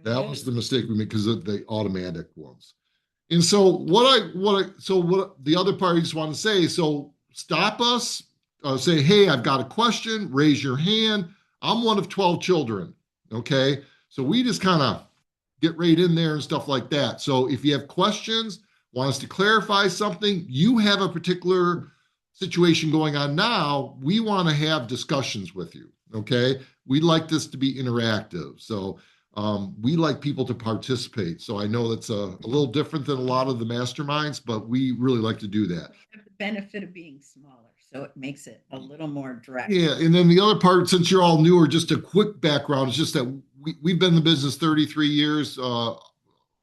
That was the mistake we made because of the automatic ones. And so what the other parties want to say, so stop us, say, hey, I've got a question, raise your hand. I'm one of 12 children. Okay. So we just kind of get right in there and stuff like that. So if you have questions, want us to clarify something, you have a particular situation going on now, we want to have discussions with you. Okay. We'd like this to be interactive. So we like people to participate. So I know that's a little different than a lot of the masterminds, but we really like to do that. We have the benefit of being smaller, so it makes it a little more direct. Yeah, and then the other part, since you're all newer, just a quick background is just that we've been in the business 33 years.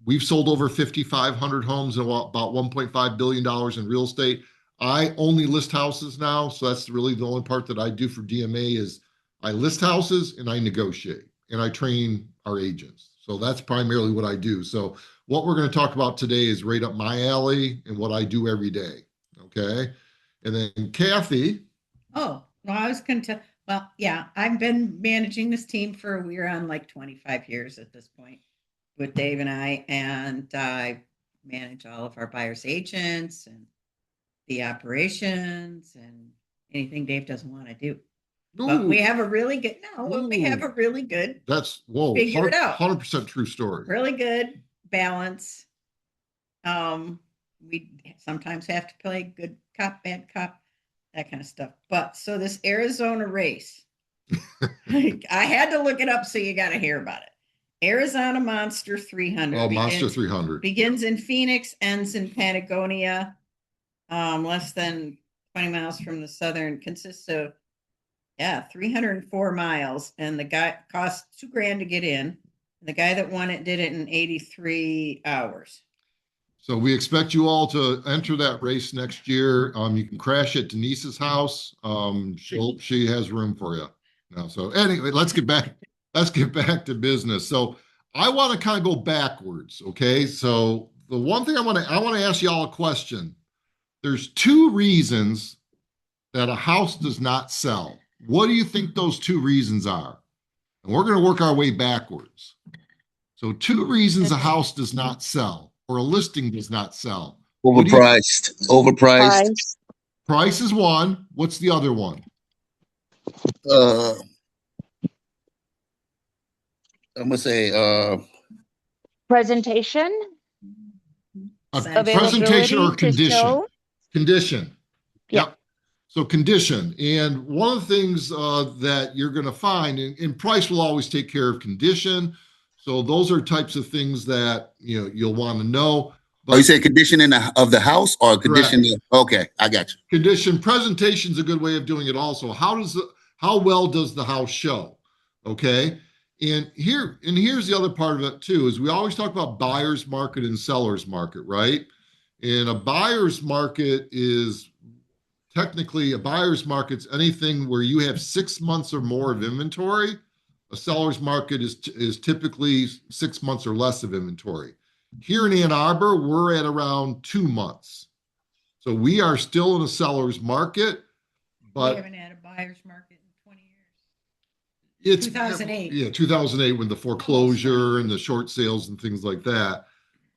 We've sold over 5,500 homes and about $1.5 billion in real estate. I only list houses now, so that's really the only part that I do for DMA is I list houses and I negotiate and I train our agents. So that's primarily what I do. So what we're going to talk about today is right up my alley and what I do every day. Okay. And then Kathy. Oh, well, I was going to, well, yeah, I've been managing this team we're on like 25 years at this point with Dave and I manage all of our buyers agents and the operations and anything Dave doesn't want to do. But we have a really good That's figure it out. 100% true story. Really good balance. We sometimes have to play good cop, bad cop, that kind of stuff. But so this Arizona race, I had to look it up, so you got to hear about it. Arizona Monster 300. Oh, Monster 300 begins in Phoenix, ends in Patagonia, less than 20 miles from the southern. Consists of 304 miles, and the guy cost $2,000 to get in. The guy that won it did it in 83 hours. So we expect you all to enter that race next year. You can crash at Denise's house. She has room for you. Now, so anyway, let's get back to business. So I want to kind of go backwards. Okay. So the one thing I want to ask y'all a question. There's two reasons that a house does not sell. What do you think those two reasons are? And we're going to work our way backwards. So two reasons a house does not sell or a listing does not sell. Overpriced. Price is one. What's the other one? I'm gonna say presentation. Presentation or condition. Condition. Yep. So condition. And one of the things that you're going to find, and price will always take care of condition. So those are types of things that you'll want to know. But you say condition of the house or condition? Okay, I got you. Condition. Presentation is a good way of doing it. Also, how well does the house show? Okay. And here's the other part of it too, is we always talk about buyer's market and seller's market, right? And a buyer's market is technically anything where you have 6 months or more of inventory. A seller's market is typically 6 months or less of inventory. Here in Ann Arbor, we're at around 2 months. So we are still in a seller's market, but we haven't had a buyer's market in 20 years. It's 2008. Yeah, 2008 when the foreclosure and the short sales and things like that.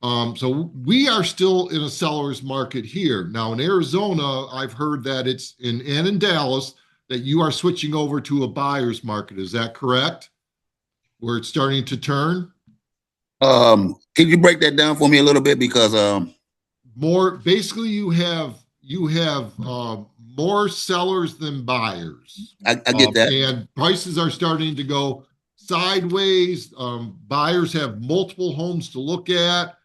So we are still in a seller's market here. Now in Arizona, I've heard that and in Dallas that you are switching over to a buyer's market. Is that correct? Where it's starting to turn? Can you break that down for me a little bit? Because basically you have more sellers than buyers. I get that. And prices are starting to go sideways. Buyers have multiple homes to look at,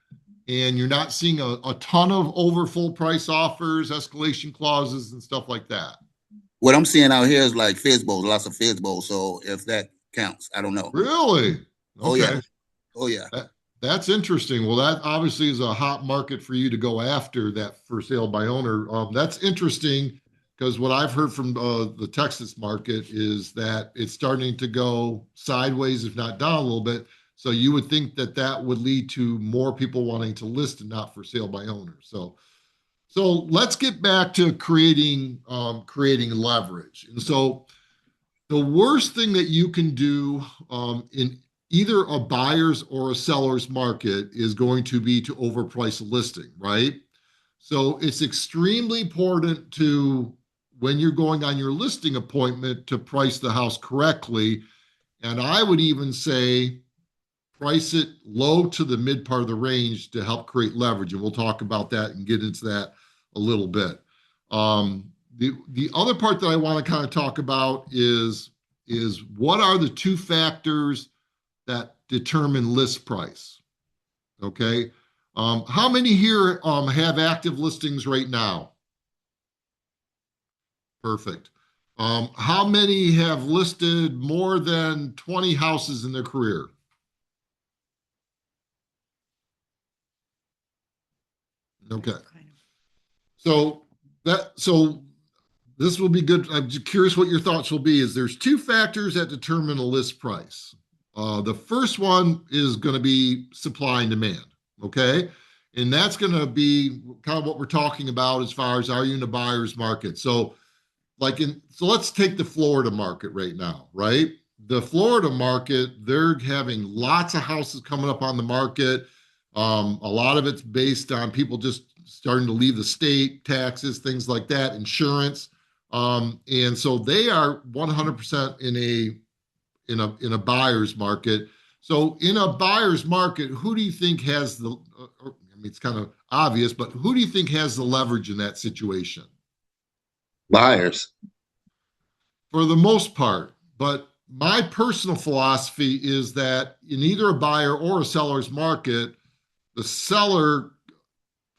and you're not seeing a ton of over full price offers, escalation clauses, and stuff like that. What I'm seeing out here is like FISBOs, lots of FISBOs. So if that counts, I don't know. Really? Okay. Oh yeah. That's interesting. Well, that obviously is a hot market for you to go after, that for sale by owner. That's interesting because what I've heard from the Texas market is that it's starting to go sideways, if not down a little bit. So you would think that would lead to more people wanting to list and not for sale by owner. So let's get back to creating leverage. And so the worst thing that you can do either a buyer's or a seller's market is going to be to overprice a listing, right? So it's extremely important to, when you're going on your listing appointment, to price the house correctly. And I would even say price it low to the mid part of the range to help create leverage. And we'll talk about that and get into that a little bit. The other part that I want to kind of talk about is what are the two factors that determine list price? Okay. How many here have active listings right now? Perfect. How many have listed more than 20 houses in their career? Okay. So so this will be good. I'm just curious what your thoughts will be. Is there's two factors that determine a list price. The first one is going to be supply and demand. Okay. And that's going to be kind of what we're talking about as far as, are you in a buyer's market? So so let's take the Florida market right now, right? The Florida market, they're having lots of houses coming up on the market. A lot of it's based on people just starting to leave the state, taxes, things like that, insurance. And so they are 100% in a buyer's market. So in a buyer's market, who do you think has I mean, it's kind of obvious, but who do you think has the leverage in that situation? Buyers. For the most part. But my personal philosophy is that in either a buyer or a seller's market, the seller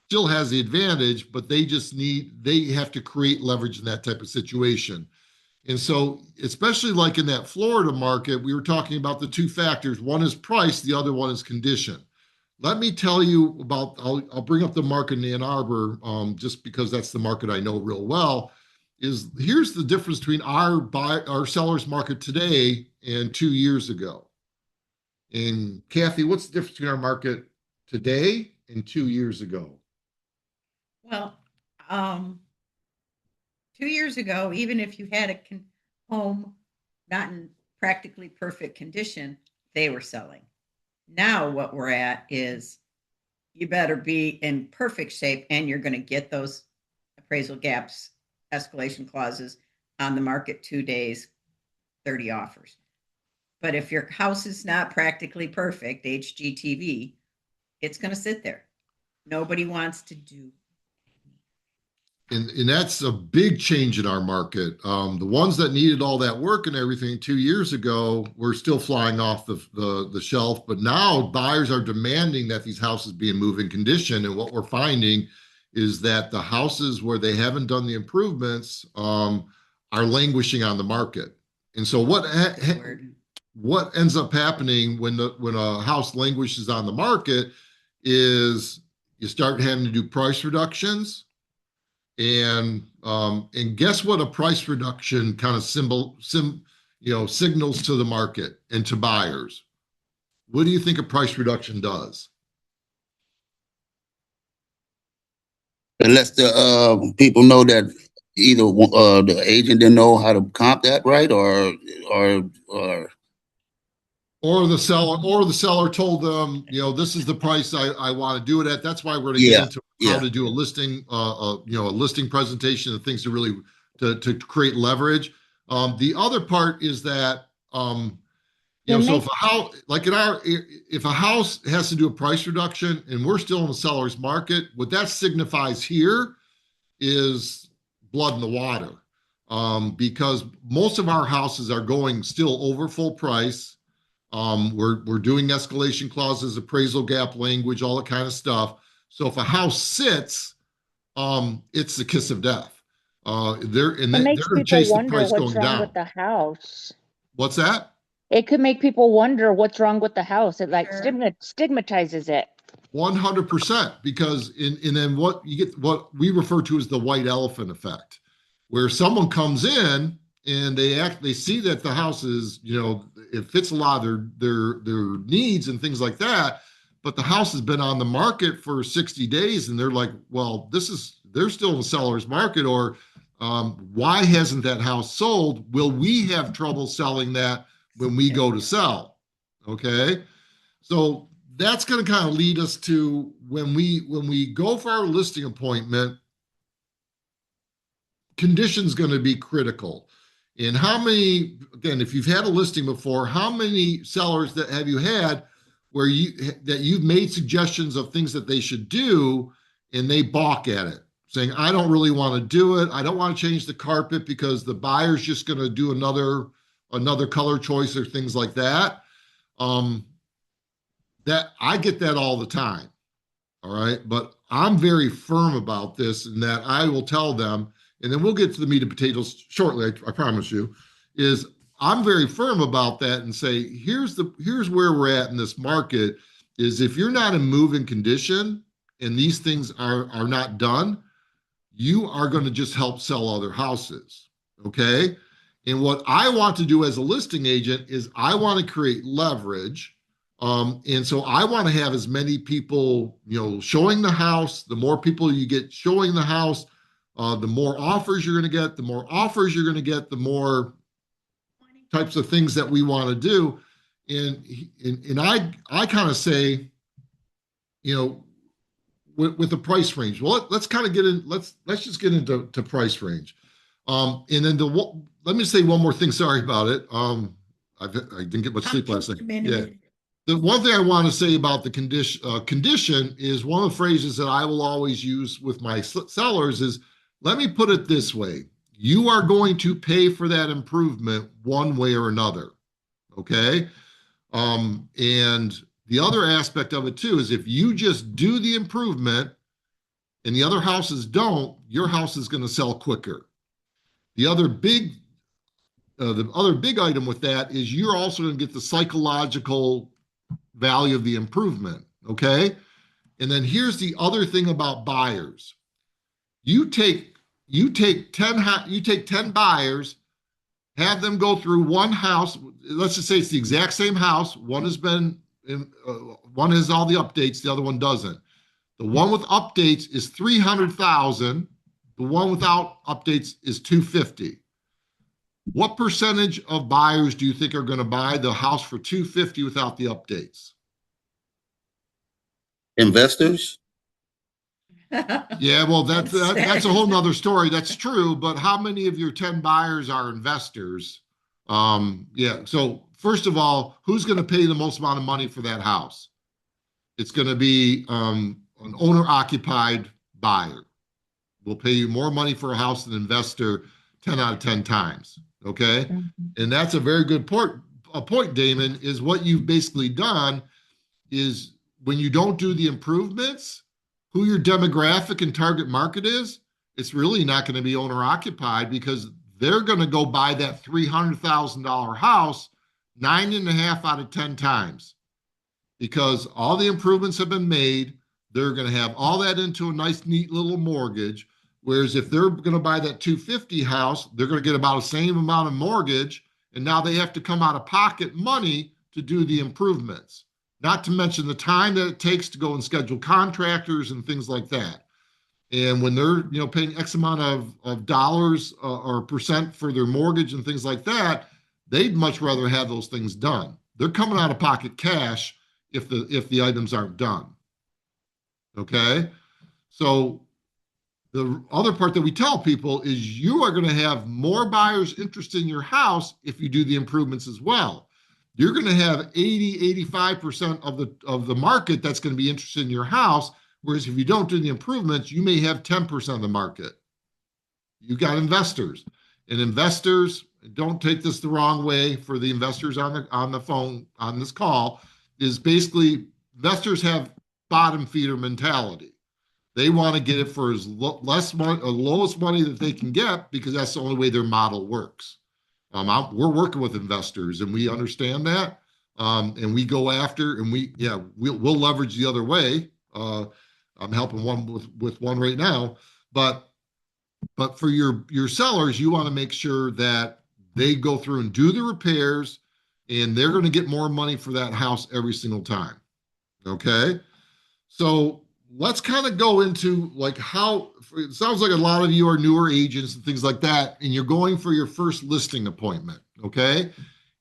still has the advantage, but they have to create leverage in that type of situation. And so, especially like in that Florida market, we were talking about the two factors. One is price, the other one is condition. Let me tell you about, I'll bring up the market in Ann Arbor, just because that's the market I know real well. Here's the difference between our seller's market today and 2 years ago. And Kathy, what's the difference between our market today and 2 years ago? Well, 2 years ago, even if you had a home not in practically perfect condition, they were selling. Now, what we're at is you better be in perfect shape and you're going to get those appraisal gaps, escalation clauses on the market 2 days, 30 offers. But if your house is not practically perfect, HGTV, it's going to sit there. Nobody wants to do. And that's a big change in our market. The ones that needed all that work and everything 2 years ago were still flying off the shelf, but now buyers are demanding that these houses be in move-in condition. And what we're finding is that the houses where they haven't done the improvements are languishing on the market. And so what ends up happening when a house languishes on the market is you start having to do price reductions. And guess what a price reduction kind of signals to the market and to buyers. What do you think a price reduction does? It lets the people know that either the agent didn't know how to comp that right, or Or the seller told them, this is the price I want to do it at. That's why we're going to get yeah, into how yeah. to do a listing, a listing presentation and things to really to create leverage. The other part is that, so if a house has to do a price reduction and we're still in the seller's market, what that signifies here is blood in the water, because most of our houses are going still over full price. We're doing escalation clauses, appraisal gap language, all that kind of stuff. So if a house sits, it's the kiss of death. They're It makes going to people chase the wonder price what's going wrong down. with the house. What's that? It could make people wonder what's wrong with the house. It like Sure. stigmatizes it. 100%, because and then what you get, what we refer to as the white elephant effect, where someone comes in and they see that the house is, it fits a lot of their needs and things like that, but the house has been on the market for 60 days and they're like, well, they're still in the seller's market, or why hasn't that house sold? Will we have trouble selling that when we go to sell? Okay. So that's going to kind of lead us to when we go for our listing appointment, condition's going to be critical. And how many, again, if you've had a listing before, how many sellers that have you had where you've made suggestions of things that they should do and they balk at it, saying, I don't really want to do it. I don't want to change the carpet because the buyer's just going to do another color choice or things like that. That I get that all the time. All right. But I'm very firm about this in that I will tell them, and then we'll get to the meat and potatoes shortly, I promise you, is I'm very firm about that and say, here's where we're at in this market is if you're not in move-in condition and these things are not done, you are going to just help sell other houses. Okay. And what I want to do as a listing agent is I want to create leverage. And so I want to have as many people, showing the house. The more people you get showing the house, the more offers you're going to get. The more offers you're going to get, the more types of things that we want to do. And I kind of say, with the price range. Well, let's kind of get in. Let's just get into price range. And then let me say one more thing. Sorry about it. I didn't get much sleep last night. Yeah. The one thing I want to say about the condition is one of the phrases that I will always use with my sellers is, let me put it this way. You are going to pay for that improvement one way or another. Okay. And the other aspect of it too is if you just do the improvement and the other houses don't, your house is going to sell quicker. The other big item with that is you're also going to get the psychological value of the improvement. Okay. And then here's the other thing about buyers. You take 10 buyers, have them go through one house. Let's just say it's the exact same house. One has all the updates. The other one doesn't. The one with updates is 300,000. The one without updates is 250. What percentage of buyers do you think are going to buy the house for 250 without the updates? Investors? Yeah, well, that's a whole nother story. That's true, but how many of your 10 buyers are investors? Yeah. So first of all, who's going to pay the most amount of money for that house? It's going to be an owner-occupied buyer. Will pay you more money for a house than an investor 10 out of 10 times. Okay. Mhm. And that's a very good point, Damon, is what you've basically done is when you don't do the improvements, who your demographic and target market is, it's really not going to be owner occupied because they're going to go buy that $300,000 house 9.5 out of 10 times because all the improvements have been made. They're going to have all that into a nice, neat little mortgage. Whereas if they're going to buy that 250 house, they're going to get about the same amount of mortgage. And now they have to come out of pocket money to do the improvements. Not to mention the time that it takes to go and schedule contractors and things like that. And when they're paying X amount of dollars or percent for their mortgage and things like that, they'd much rather have those things done. They're coming out of pocket cash if the items aren't done. Okay, so the other part that we tell people is you are going to have more buyers interested in your house if you do the improvements as well. You're going to have 85% of the market that's going to be interested in your house. Whereas if you don't do the improvements, you may have 10% of the market. You've got investors. And investors, don't take this the wrong way for the investors on the phone on this call, is basically investors have bottom feeder mentality. They want to get it for as less money, lowest money that they can get because that's the only way their model works. We're working with investors and we understand that, and we go after and we'll leverage the other way. I'm helping one with one right now, but for your sellers, you want to make sure that they go through and do the repairs, and they're going to get more money for that house every single time. Okay, so let's kind of go into like how it sounds like a lot of you are newer agents and things like that, and you're going for your first listing appointment. Okay.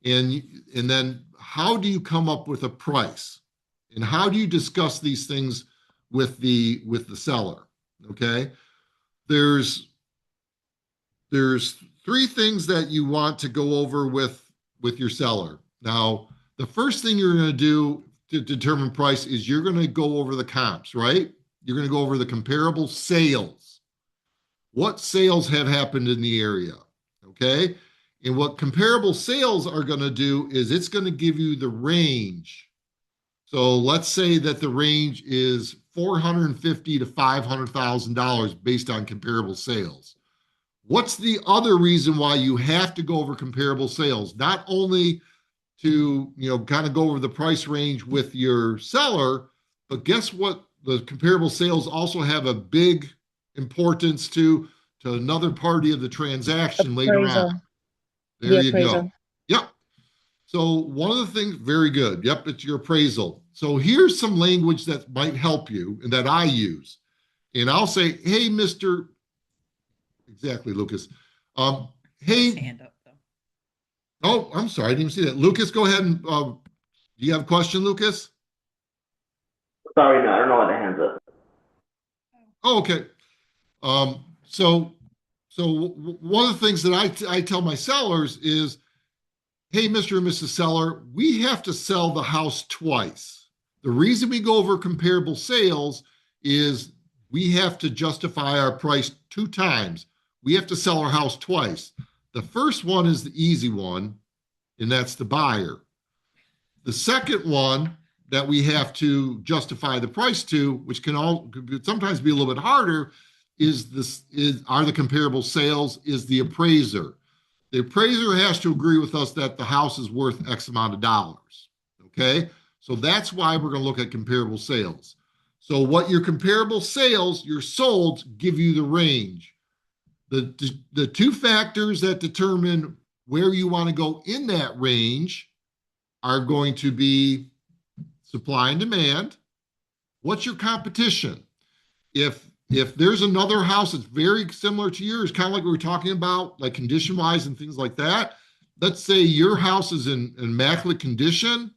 And then how do you come up with a price? And how do you discuss these things with the seller? Okay. There's three things that you want to go over with your seller. Now, the first thing you're going to do to determine price is you're going to go over the comps, right? You're going to go over the comparable sales. What sales have happened in the area? Okay. And what comparable sales are going to do is it's going to give you the range. So let's say that the range is $450,000 to $500,000 based on comparable sales. What's the other reason why you have to go over comparable sales? Not only to, kind of go over the price range with your seller, but guess what? The comparable sales also have a big importance to another party of the transaction later Appraisal. on. There The you appraisal. go. Yep. So one of the things, very good. Yep, it's your appraisal. So here's some language that might help you and that I use. And I'll say, hey, Mr. Exactly, Lucas. His Hey, hand up though. oh, I'm sorry, I didn't even see that. Lucas, go ahead and do you have a question, Lucas? Sorry, no, I don't know why the hands up. Oh, okay. So one of the things that I tell my sellers is, hey, Mr. and Mrs. Seller, we have to sell the house twice. The reason we go over comparable sales is we have to justify our price two times. We have to sell our house twice. The first one is the easy one, and that's the buyer. The second one that we have to justify the price to, which could sometimes be a little bit harder, are the comparable sales, is the appraiser. The appraiser has to agree with us that the house is worth X amount of dollars. Okay. So that's why we're going to look at comparable sales. So what your comparable sales, your solds, give you the range. The two factors that determine where you want to go in that range are going to be supply and demand. What's your competition? If there's another house that's very similar to yours, kind of like we were talking about, like condition wise and things like that. Let's say your house is in immaculate condition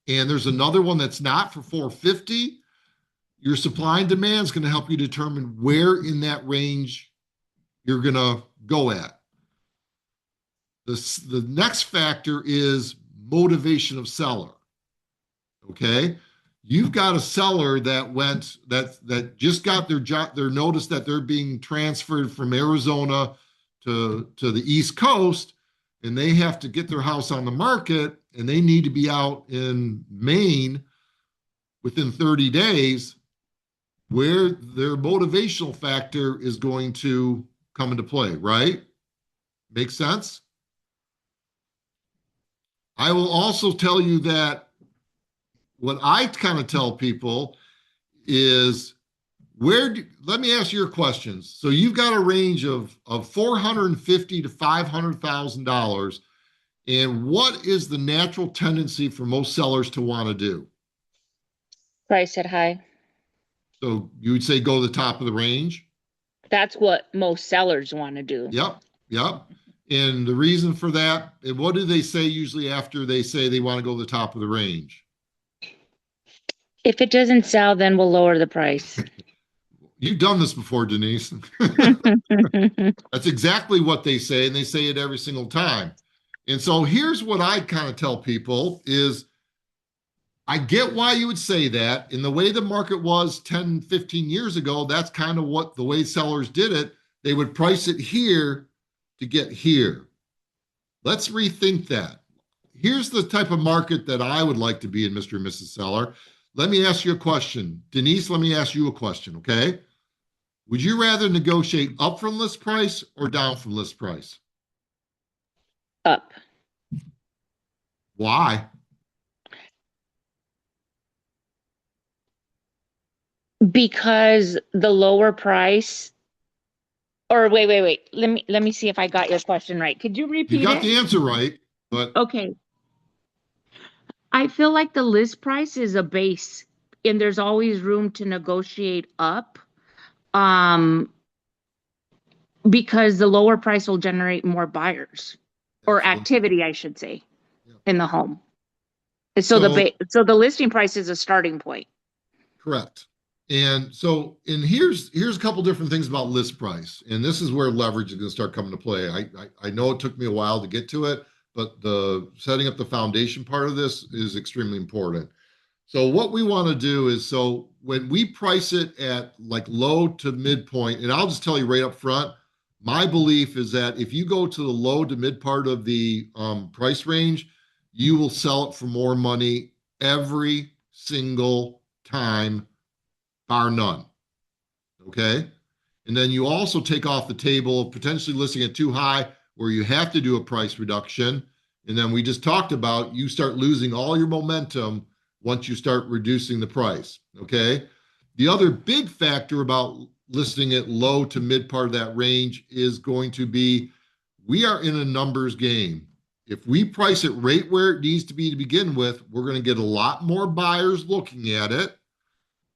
and there's another one that's not for 450. Your supply and demand is going to help you determine where in that range you're going to go at. The next factor is motivation of seller. Okay. You've got a seller that just got their notice that they're being transferred from Arizona to the East Coast, and they have to get their house on the market, and they need to be out in Maine within 30 days, where their motivational factor is going to come into play, right? Make sense? I will also tell you that what I kind of tell people is let me ask you your questions. So you've got a range of $450,000 to $500,000. And what is the natural tendency for most sellers to want to do? Price it high. So you would say go to the top of the range? That's what most sellers want to do. Yep. And the reason for that, what do they say usually after they say they want to go to the top of the range? If it doesn't sell, then we'll lower the price. You've done this before, Denise. That's exactly what they say, and they say it every single time. And so here's what I kind of tell people is I get why you would say that. In the way the market was 10, 15 years ago, that's kind of what the way sellers did it. They would price it here to get here. Let's rethink that. Here's the type of market that I would like to be in, Mr. and Mrs. Seller. Let me ask you a question. Denise, let me ask you a question, okay? Would you rather negotiate up from list price or down from list price? Up. Why? Because the lower price, or wait. Let me see if I got your question right. Could you You repeat got it? the answer right, but Okay. I feel like the list price is a base and there's always room to negotiate up. Because the lower price will generate more buyers or absolutely. activity, I should say, Yeah. in the home. So So- so the listing price is a starting point. Correct. And so, and here's a couple different things about list price, and this is where leverage is going to start coming to play. I know it took me a while to get to it, but the setting up the foundation part of this is extremely important. So what we want to do is, so when we price it at like low to midpoint, and I'll just tell you right up front, my belief is that if you go to the low to mid part of the price range, you will sell it for more money every single time, bar none. Okay. And then you also take off the table potentially listing it too high where you have to do a price reduction. And then we just talked about you start losing all your momentum once you start reducing the price. Okay. The other big factor about listing it low to mid part of that range is going to be we are in a numbers game. If we price it right where it needs to be to begin with, we're going to get a lot more buyers looking at it.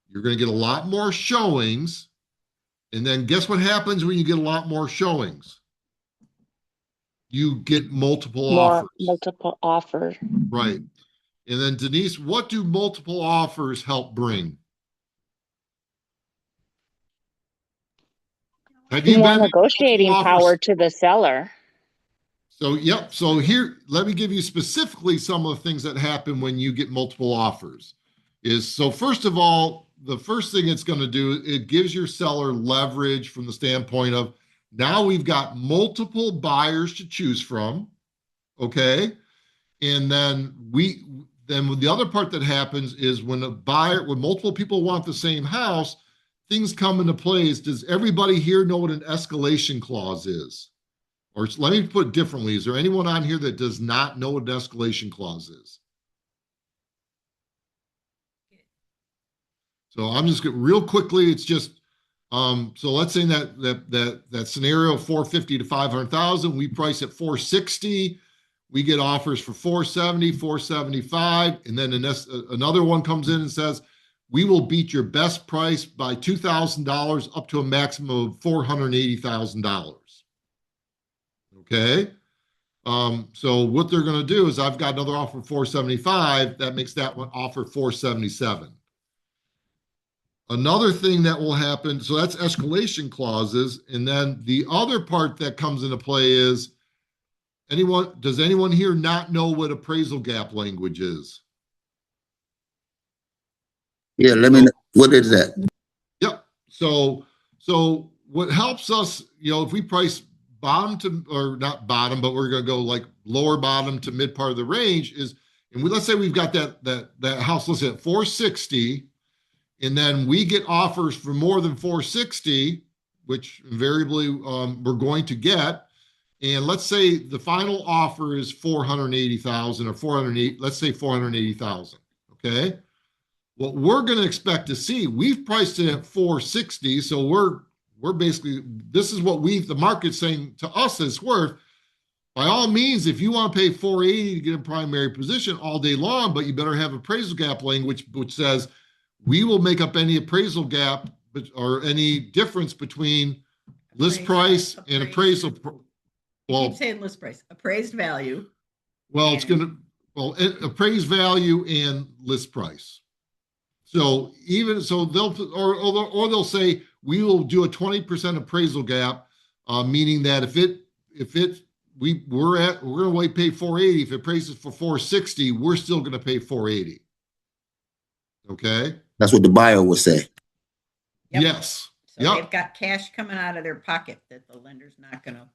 You're going to get a lot more showings. And then guess what happens when you get a lot more showings? You get multiple offers. Multiple offers. Right. And then Denise, what do multiple offers help bring? Have you More been negotiating multiple power offers? to the seller. So, yep. So here, let me give you specifically some of the things that happen when you get multiple offers. So first of all, the first thing it's going to do, it gives your seller leverage from the standpoint of now we've got multiple buyers to choose from. Okay. And then the other part that happens is when when multiple people want the same house, things come into play. Does everybody here know what an escalation clause is? Or let me put it differently. Is there anyone on here that does not know what an escalation clause is? So I'm just going real quickly. It's just so let's say that scenario 450 to 500,000, we price at 460. We get offers for 470, 475, and then another one comes in and says, we will beat your best price by $2,000 up to a maximum of $480,000. Okay. So what they're going to do is I've got another offer 475. That makes that one offer 477. Another thing that will happen, so that's escalation clauses. And then the other part that comes into play is does anyone here not know what appraisal gap language is? Yeah, let me know. What is that? Yep. So what helps us, if we price bottom to, or not bottom, but we're going to go like lower bottom to mid part of the range is, and let's say we've got that house listed at 460, and then we get offers for more than 460, which invariably we're going to get. And let's say the final offer is 480,000 or 408, let's say 480,000. Okay. What we're going to expect to see, we've priced it at 460. So we're basically, this is what the market's saying to us it's worth. By all means, if you want to pay 480 to get a primary position all day long, but you better have appraisal gap language, which says we will make up any appraisal gap or any difference between list price and appraisal. Well, keep saying list price, appraised value. Well, it's going to, appraised value and list price. So they'll say we will do a 20% appraisal gap, meaning that we're going to pay 480. If it appraises for 460, we're still going to pay 480. Okay. That's what the buyer would say. Yep. Yes. So they've got cash coming out of their pocket that the lender's not going to.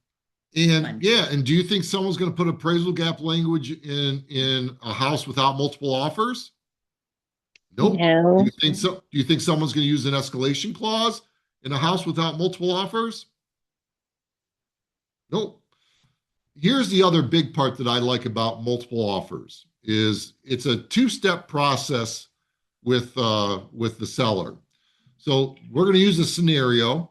And and do you think someone's going to put appraisal gap language in a house without multiple offers? Nope. No. Do you think someone's going to use an escalation clause in a house without multiple offers? Nope. Here's the other big part that I like about multiple offers is it's a two-step process with the seller. So we're going to use a scenario.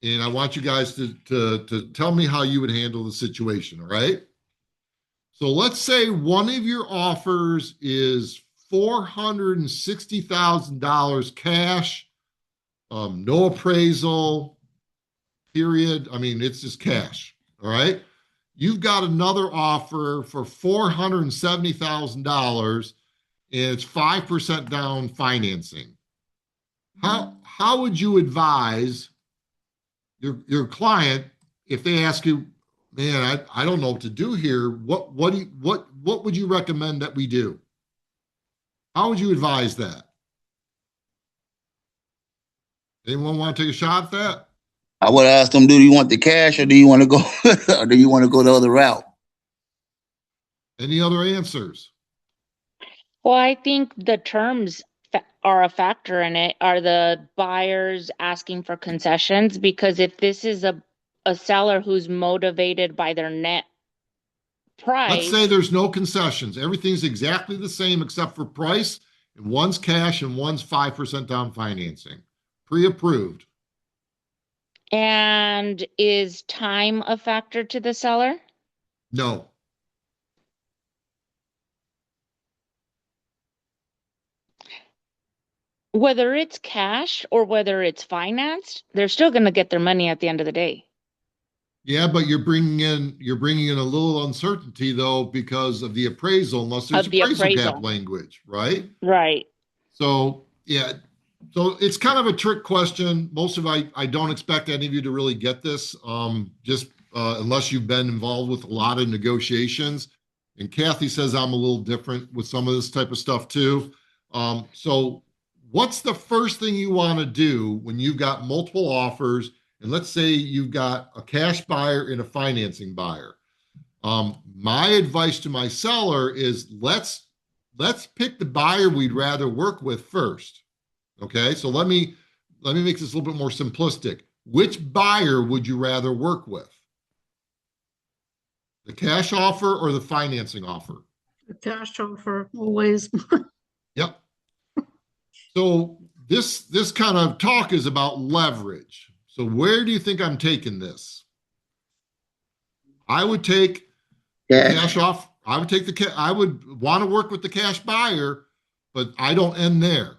And I want you guys to tell me how you would handle the situation, all right? So let's say one of your offers is $460,000 cash, no appraisal, period. I mean, it's just cash, all right? You've got another offer for $470,000, and it's 5% down financing. How would you advise your client if they ask you, man, I don't know what to do here. What would you recommend that we do? How would you advise that? Anyone want to take a shot at that? I would ask them, do you want the cash or do you want to go, or do you want to go the other route? Any other answers? Well, I think the terms are a factor in it. Are the buyers asking for concessions? Because if this is a seller who's motivated by their net Let's price, say there's no concessions. Everything's exactly the same except for price, and one's cash and one's 5% down financing. Pre-approved. and is time a factor to the seller? No. Whether it's cash or whether it's financed, they're still going to get their money at the end of the day. Yeah, but you're bringing in a little uncertainty though because of the appraisal, unless there's Of the appraisal gap appraisal. language, right? Right. So yeah, so it's kind of a trick question. Most of I don't expect any of you to really get this, just unless you've been involved with a lot of negotiations. And Kathy says I'm a little different with some of this type of stuff too. So what's the first thing you want to do when you've got multiple offers? And let's say you've got a cash buyer and a financing buyer. My advice to my seller is let's pick the buyer we'd rather work with first. Okay, so let me make this a little bit more simplistic. Which buyer would you rather work with? The cash offer or the financing offer? The cash offer always. Yep. So this kind of talk is about leverage. So where do you think I'm taking this? I would take cash off. I would take I would want to work with the cash buyer, but I don't end there.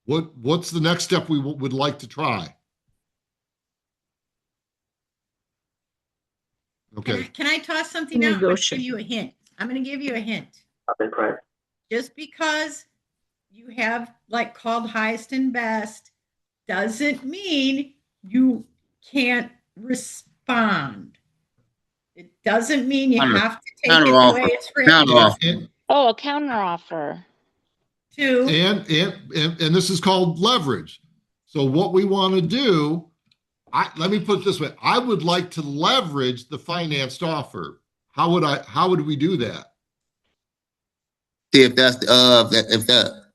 What's the next step we would like to try? Okay. Can I toss something out? I'm going to give Negotiate. you a hint. I'm going to give you a hint. Up in price. Just because you have like called highest and best doesn't mean you can't respond. It doesn't mean you have to take it the way it's written. And, Oh, a counter offer. To and this is called leverage. So what we want to do, let me put it this way. I would like to leverage the financed offer. How would we do that? See if that's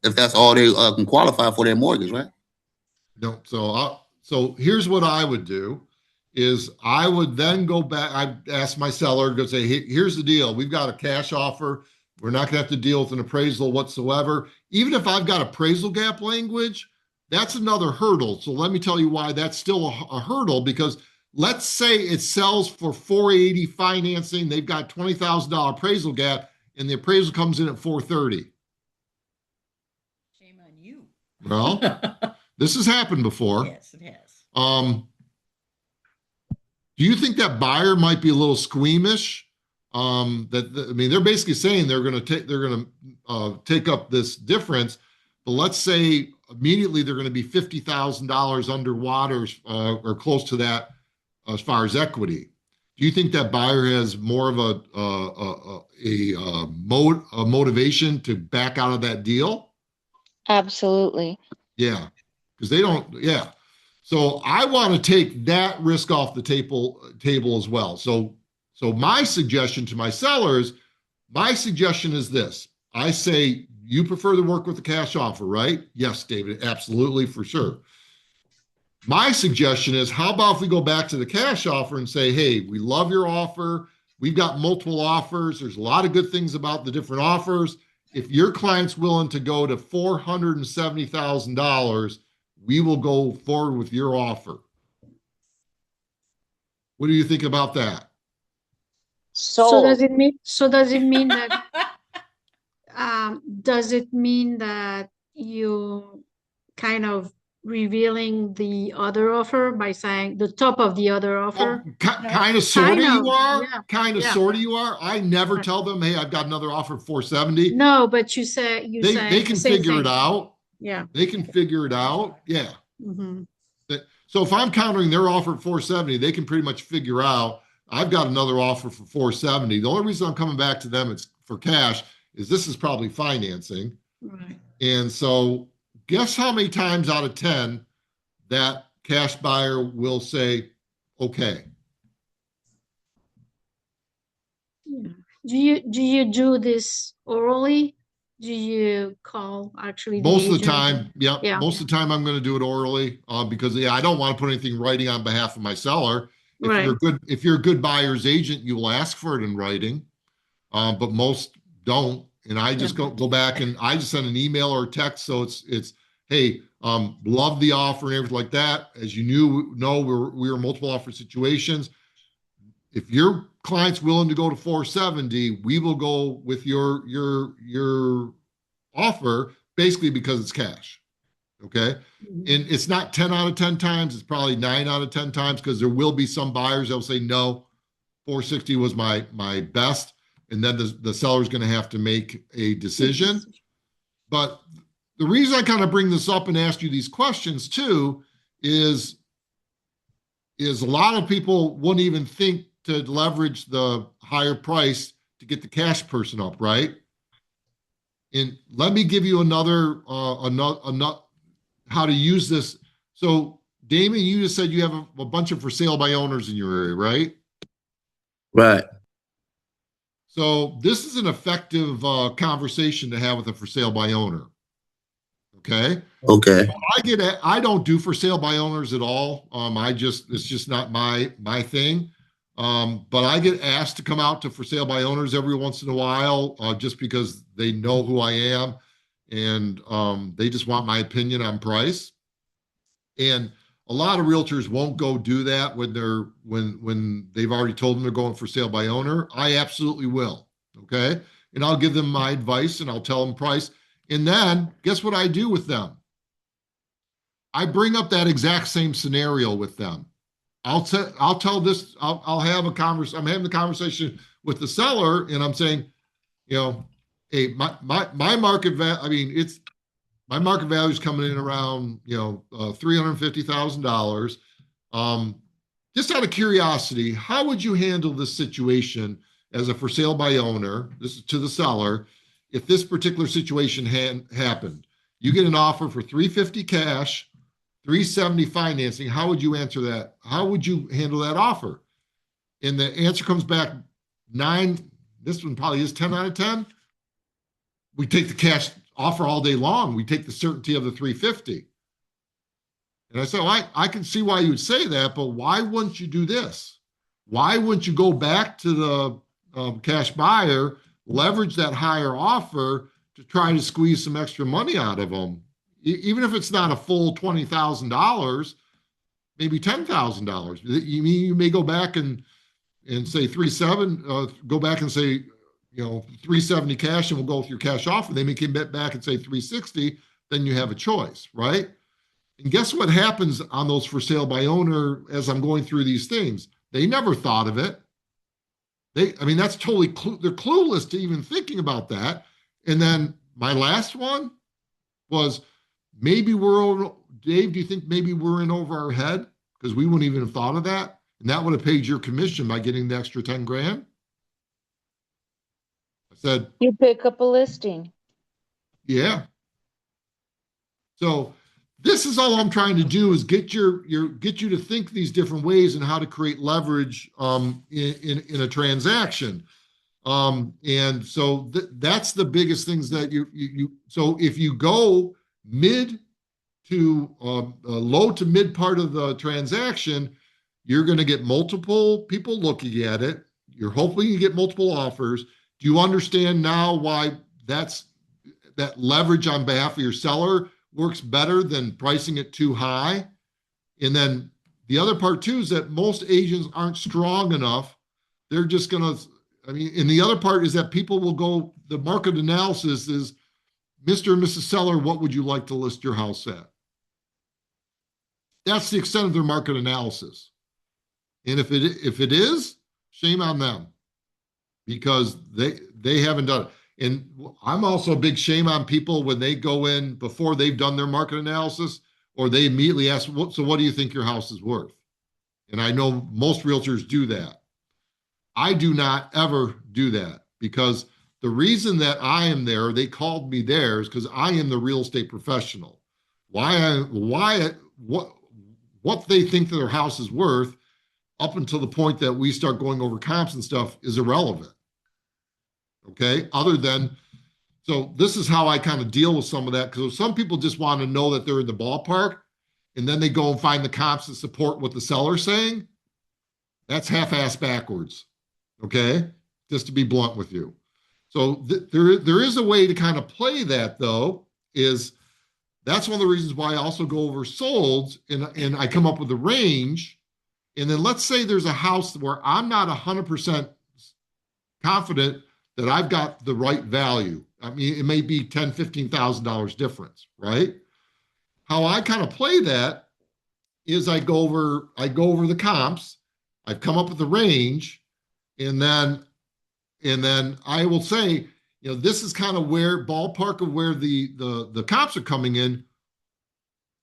if that's all they can qualify for their mortgage, right? No, so here's what I would do is I would then go back. I'd ask my seller, go say, hey, here's the deal. We've got a cash offer. We're not gonna have to deal with an appraisal whatsoever. Even if I've got appraisal gap language, that's another hurdle. So let me tell you why that's still a hurdle, because let's say it sells for 480 financing. They've got $20,000 appraisal gap and the appraisal comes in at 430. shame on you. Well, this has happened before. Yes, it has. Do you think that buyer might be a little squeamish? I mean, they're basically saying they're going to take up this difference, but let's say immediately they're going to be $50,000 underwater or close to that as far as equity. Do you think that buyer has more of a motivation to back out of that deal? Absolutely. Yeah, because they don't. Yeah, so I want to take that risk off the table as well. So my suggestion to my sellers, my suggestion is this. I say, you prefer to work with the cash offer, right? Yes, David, absolutely, for sure. My suggestion is, how about if we go back to the cash offer and say, hey, we love your offer. We've got multiple offers. There's a lot of good things about the different offers. If your client's willing to go to $470,000, we will go forward with your offer. What do you think about that? So does it mean that does it mean that you kind of revealing the other offer by saying the top of the other offer? Kind of, sort of you are. Yeah, Kind of, yeah. sort of you are. I never Right. tell them, hey, I've got another offer for 470. No, but you say They the can same figure it thing. out. Yeah. They can figure it out. Yeah. Mm-hmm. So if I'm countering their offer at 470, they can pretty much figure out I've got another offer for 470. The only reason I'm coming back to them it's for cash is this is probably financing. Right. And so guess how many times out of 10 that cash buyer will say, okay. Yeah. Do you do this orally? Do you call actually the Most of the agent? time, yep. Yeah. Most of the time, I'm going to do it orally because yeah, I don't want to put anything in writing on behalf of my seller. Right. If you're a good buyer's agent, you will ask for it in writing, but most don't. And I just go back and I just send an email or a text. So it's hey, love the offer and everything like that. As you know, we were multiple offer situations. If your client's willing to go to 470, we will go with your offer basically because it's cash. Okay. And it's not 10 out of 10 times. It's probably 9 out of 10 times because there will be some buyers that will say, no, 460 was my best. And then the seller's going to have to make a decision. But the reason I kind of bring this up and ask you these questions too is a lot of people wouldn't even think to leverage the higher price to get the cash person up, right? And let me give you another how to use this. So, Damien, you just said you have a bunch of for sale by owners in your area, right? Right. So this is an effective conversation to have with a for sale by owner. Okay. Okay. I don't do for sale by owners at all. It's just not my thing. But I get asked to come out to for sale by owners every once in a while, just because they know who I am and they just want my opinion on price. And a lot of realtors won't go do that when they've already told them they're going for sale by owner. I absolutely will. Okay. And I'll give them my advice and I'll tell them price. And then guess what I do with them? I bring up that exact same scenario with them. I'll tell this, I'll have a conversation. I'm having the conversation with the seller and I'm saying, hey, my market value, my market value is coming in around, $350,000. Just out of curiosity, how would you handle this situation as a for sale by owner? This is to the seller. If this particular situation happened, you get an offer for $350 cash, $370 financing. How would you answer that? How would you handle that offer? And the answer comes back 9. This one probably is 10 out of 10. We take the cash offer all day long. We take the certainty of the $350. And I said, well, I can see why you would say that, but why wouldn't you do this? Why wouldn't you go back to the cash buyer, leverage that higher offer to try to squeeze some extra money out of them? Even if it's not a full $20,000, maybe $10,000. You may go back and say 3.7, go back and say, 370 cash and we'll go with your cash offer. They may come back and say 360, then you have a choice, right? And guess what happens on those for sale by owner as I'm going through these things? They never thought of it. That's totally, they're clueless to even thinking about that. And then my last one was, Dave, do you think maybe we're in over our head? Because we wouldn't even have thought of that. And that would have paid your commission by getting the extra 10 grand. I said, You pick up a listing. yeah. So this is all I'm trying to do is get you to think these different ways and how to create leverage in a transaction. And so that's the biggest things that so if you go mid to low to mid part of the transaction, you're going to get multiple people looking at it. You're hoping you get multiple offers. Do you understand now why that leverage on behalf of your seller works better than pricing it too high? And then the other part too is that most agents aren't strong enough. They're just going to, and the other part is that people will go, the market analysis is, Mr. and Mrs. Seller, what would you like to list your house at? That's the extent of their market analysis. And if it is, shame on them because they haven't done it. And I'm also a big shame on people when they go in before they've done their market analysis, or they immediately ask, so what do you think your house is worth? And I know most realtors do that. I do not ever do that because the reason that I am there, they called me there, is because I am the real estate professional. What they think that their house is worth up until the point that we start going over comps and stuff is irrelevant. Okay. Other than, so this is how I kind of deal with some of that because some people just want to know that they're in the ballpark and then they go and find the comps that support what the seller's saying. That's half-ass backwards. Okay. Just to be blunt with you. So there is a way to kind of play that though, is that's one of the reasons why I also go over solds and I come up with a range. And then let's say there's a house where I'm not 100% confident that I've got the right value. I mean, it may be $10,000, $15,000 difference, right? How I kind of play that is I go over the comps, I've come up with the range, and then I will say, you know, this is kind of where ballpark of where the comps are coming in.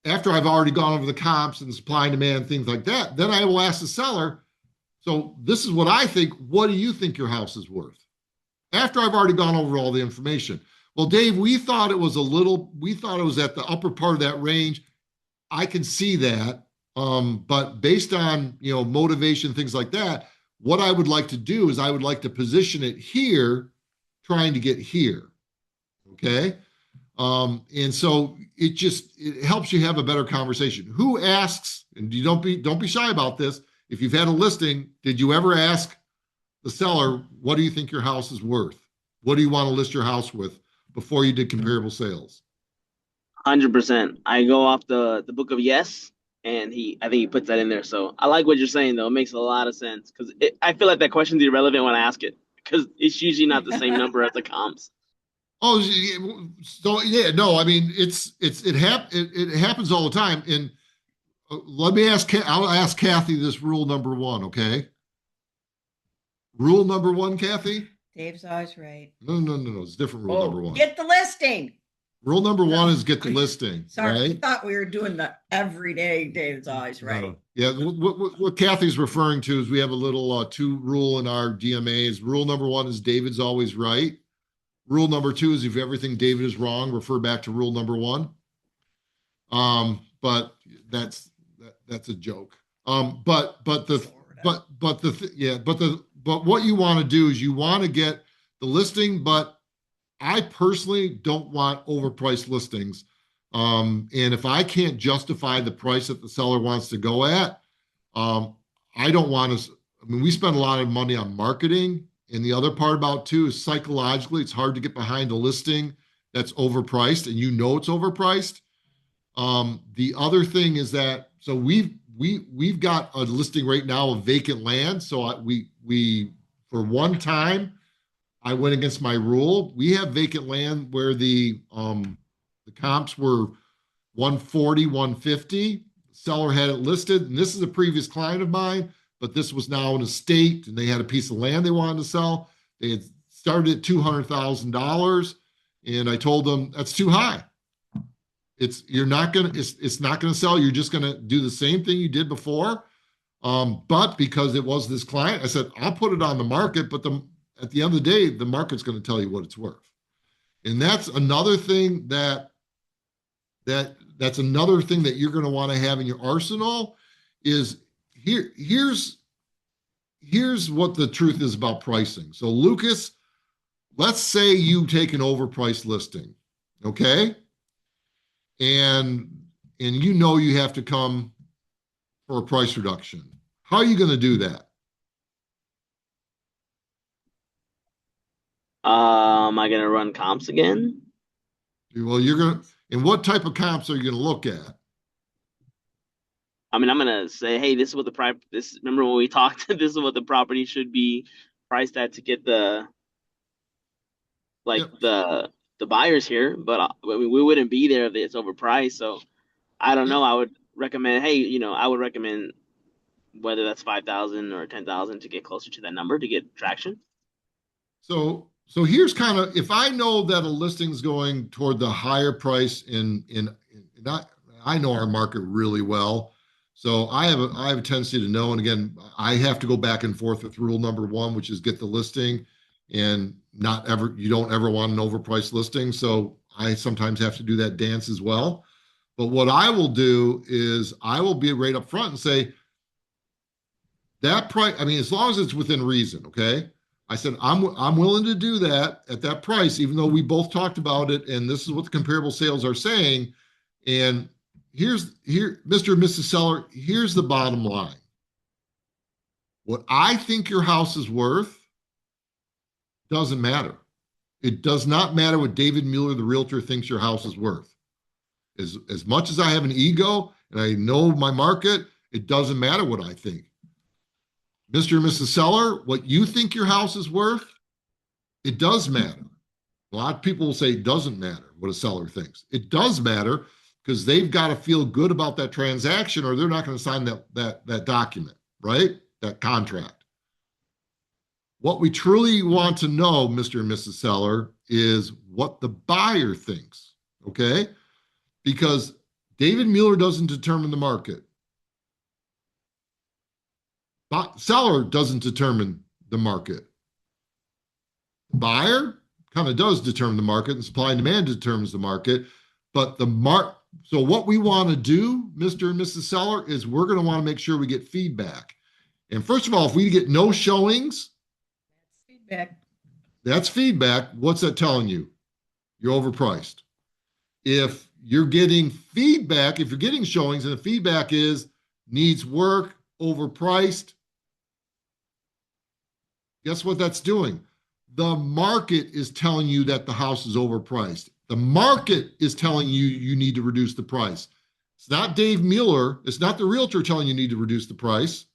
After I've already gone over the comps and supply and demand, things like that, then I will ask the seller, so this is what I think. What do you think your house is worth? After I've already gone over all the information. Well, Dave, we thought it was at the upper part of that range. I can see that. But based on, you know, motivation, things like that, what I would like to do is I would like to position it here, trying to get here. Okay. And so it helps you have a better conversation. Who asks, and you don't be shy about this. If you've had a listing, did you ever ask the seller, what do you think your house is worth? What do you want to list your house with before you did comparable sales? 100%. I go off the book of yes, and I think he puts that in there. So I like what you're saying though. It makes a lot of sense because I feel like that question's irrelevant when I ask it because it's usually not the same number as the comps. Oh, so yeah, no, I mean it happens all the time. And let me ask, I'll ask Kathy this rule number one, okay? Rule number one, Kathy? Dave's always right. No. It's different rule number one. Get the listing. Rule number one is get the listing. Sorry, right? I thought we were doing the everyday Dave's always right. No. Yeah, what Kathy's referring to is we have a little two rule in our DMAs. Rule number one is David's always right. Rule number two is if everything David is wrong, refer back to rule number one. But that's a joke. But what you want to do is you want to get the listing, but I personally don't want overpriced listings. And if I can't justify the price that the seller wants to go at, I don't want to. I mean, we spend a lot of money on marketing. And the other part about too is psychologically, it's hard to get behind a listing that's overpriced, and you know it's overpriced. The other thing is that so we've got a listing right now of vacant land. So we for one time I went against my rule. We have vacant land where the comps were 140, 150. The seller had it listed, and this is a previous client of mine, but this was now an estate, and they had a piece of land they wanted to sell. They had started at $200,000, and I told them that's too high. It's not gonna sell. You're just gonna do the same thing you did before. But because it was this client, I said I'll put it on the market, but at the end of the day, the market's going to tell you what it's worth. And that's another thing that's another thing that you're going to want to have in your arsenal is here's what the truth is about pricing. So Lucas, let's say you take an overpriced listing, okay? And you know you have to come for a price reduction. How are you going to do that? Am I gonna run comps again? Well, and what type of comps are you going to look at? I mean, I'm gonna say, hey, this is what remember when we talked, this is what the property should be priced at to get the Yep. the buyers here, but we wouldn't be there if it's overpriced. So I don't know. recommend, hey, I would recommend whether that's 5,000 or 10,000 to get closer to that number to get traction. So here's kind of, if I know that a listing's going toward the higher price I know our market really well. So I have a tendency to know, and again, I have to go back and forth with rule number one, which is get the listing, and you don't ever want an overpriced listing. So I sometimes have to do that dance as well. But what I will do is I will be right up front and say, that price, I mean, as long as it's within reason, okay? I said, I'm willing to do that at that price, even though we both talked about it, and this is what the comparable sales are saying. And here, Mr. and Mrs. Seller, here's the bottom line. What I think your house is worth doesn't matter. It does not matter what David Mueller, the realtor, thinks your house is worth. As much as I have an ego and I know my market, it doesn't matter what I think. Mr. and Mrs. Seller, what you think your house is worth, it does matter. A lot of people will say it doesn't matter what a seller thinks. It does matter because they've got to feel good about that transaction or they're not going to sign that document, right? That contract. What we truly want to know, Mr. and Mrs. Seller, is what the buyer thinks, okay? Because David Mueller doesn't determine the market. Seller doesn't determine the market. The buyer kind of does determine the market, and supply and demand determines the market. But so what we want to do, Mr. and Mrs. Seller, is we're going to want to make sure we get feedback. And first of all, if we get no showings, that's feedback. What's that telling you? You're overpriced. If you're getting feedback, if you're getting showings and the feedback is needs work, overpriced, guess what that's doing? The market is telling you that the house is overpriced. The market is telling you you need to reduce the price. It's not Dave Mueller. It's not the realtor telling you need to reduce the price.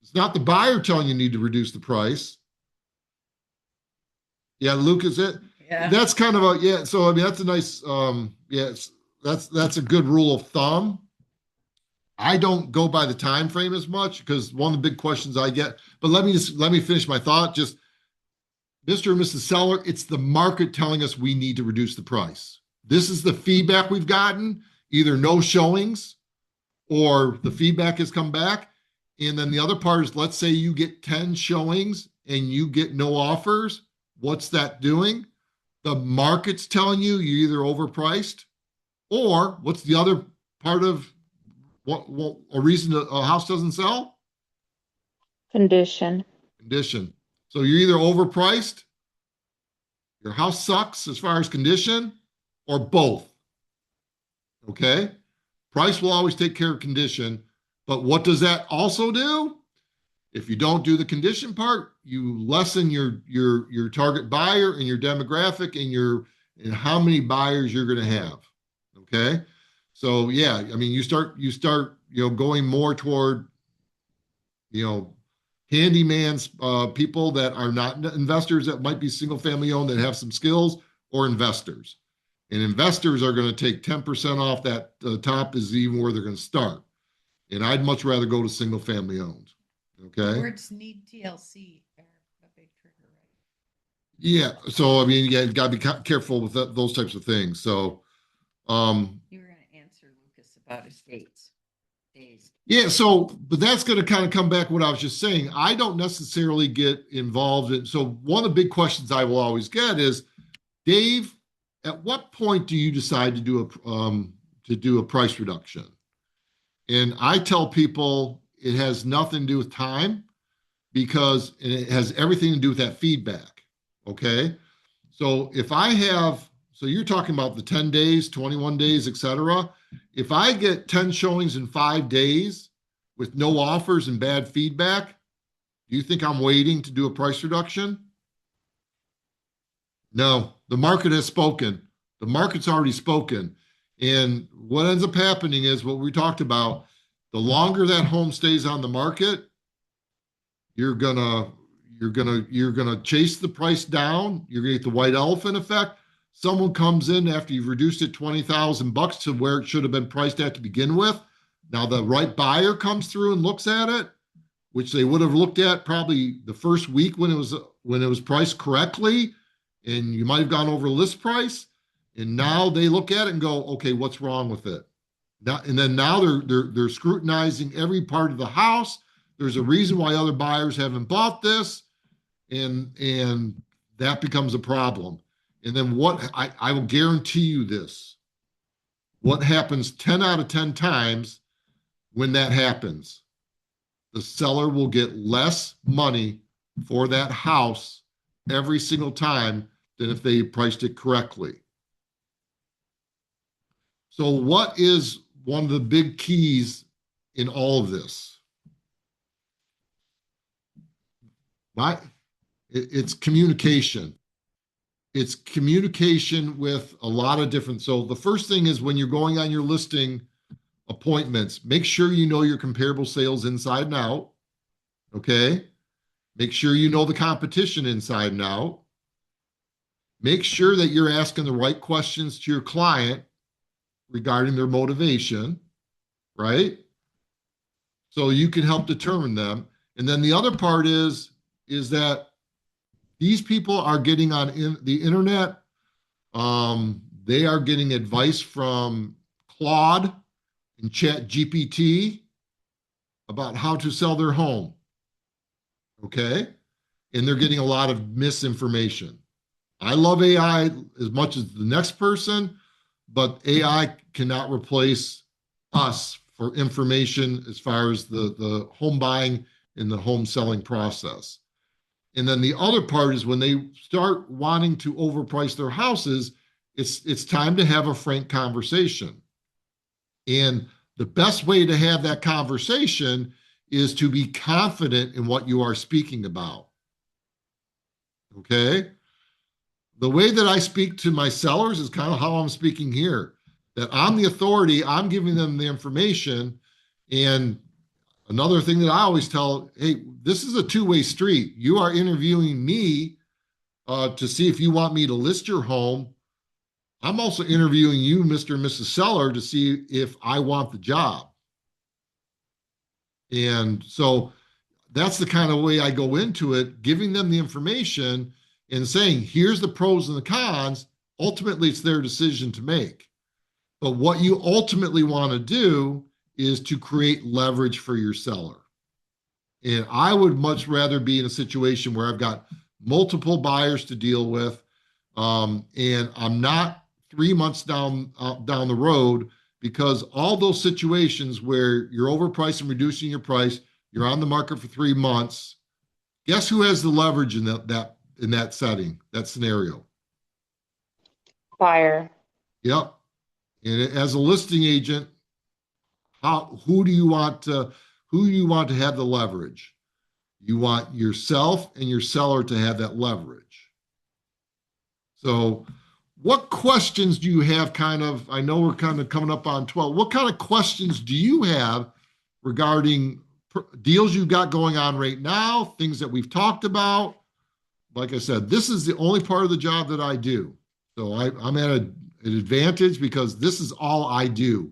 It's not the buyer telling you need to reduce the price. Yeah, Luke, is it? Yeah. That's kind of so I mean, that's a nice, that's a good rule of thumb. I don't go by the time frame as much because one of the big questions I get, but let me finish my thought. Just Mr. and Mrs. Seller, it's the market telling us we need to reduce the price. This is the feedback we've gotten, either no showings or the feedback has come back. And then the other part is, let's say you get 10 showings and you get no offers. What's that doing? The market's telling you you're either overpriced, or what's the other part of what a reason a house doesn't sell? Condition. So you're either overpriced, your house sucks as far as condition, or both. Okay? Price will always take care of condition, but what does that also do? If you don't do the condition part, you lessen your target buyer and your demographic and how many buyers you're going to have. Okay? So yeah, I mean, you start, going more toward, handyman's, people that are not investors, that might be single family owned, that have some skills, or investors. And investors are going to take 10% off that top is even where they're going to start. And I'd much rather go to single family owned. Okay. Words need TLC are a big trigger, right? Yeah. So, I mean, you got to be careful with those types of things. So, you were going to answer Lucas about his days. Yeah. So, but that's going to kind of come back to what I was just saying. I don't necessarily get involved in. So, one of the big questions I will always get is, Dave, at what point do you decide to do a price reduction? And I tell people it has nothing to do with time, because it has everything to do with that feedback. Okay. So so you're talking about the 10 days, 21 days, etc. If I get 10 showings in 5 days with no offers and bad feedback, do you think I'm waiting to do a price reduction? No, the market has spoken. The market's already spoken. And what ends up happening is what we talked about. The longer that home stays on the market, you're gonna chase the price down. You're gonna get the white elephant effect. Someone comes in after you've reduced it $20,000 to where it should have been priced at to begin with. Now the right buyer comes through and looks at it, which they would have looked at probably the first week when it was priced correctly, and you might have gone over list price, and now they look at it and go, okay, what's wrong with it? Now, and then now they're scrutinizing every part of the house. There's a reason why other buyers haven't bought this, and that becomes a problem. And then what I will guarantee you this. What happens 10 out of 10 times when that happens? The seller will get less money for that house every single time than if they priced it correctly. So what is one of the big keys in all of this? It's communication. It's communication with a lot of different. So the first thing is when you're going on your listing appointments, make sure you know your comparable sales inside and out. Okay. Make sure you know the competition inside and out. Make sure that you're asking the right questions to your client regarding their motivation, right? So you can help determine them. And then the other part is that these people are getting on the internet. They are getting advice from Claude and Chat GPT about how to sell their home. Okay. And they're getting a lot of misinformation. I love AI as much as the next person, but AI cannot replace us for information as far as the home buying and the home selling process. And then the other part is when they start wanting to overprice their houses, it's time to have a frank conversation. And the best way to have that conversation is to be confident in what you are speaking about. Okay? The way that I speak to my sellers is kind of how I'm speaking here. That I'm the authority, I'm giving them the information. And another thing that I always tell, hey, this is a two-way street. You are interviewing me to see if you want me to list your home. I'm also interviewing you, Mr. and Mrs. Seller, to see if I want the job. And so that's the kind of way I go into it, giving them the information and saying, here's the pros and the cons. Ultimately, it's their decision to make. But what you ultimately want to do is to create leverage for your seller. And I would much rather be in a situation where I've got multiple buyers to deal with, and I'm not 3 months down the road, because all those situations where you're overpriced and reducing your price, you're on the market for 3 months. Guess who has the leverage in that setting, that scenario? Buyer. Yep. And as a listing agent, who do you want to have the leverage? You want yourself and your seller to have that leverage. So what questions do you have I know we're kind of coming up on 12. What kind of questions do you have regarding deals you've got going on right now, things that we've talked about? Like I said, this is the only part of the job that I do. So I'm at an advantage because this is all I do.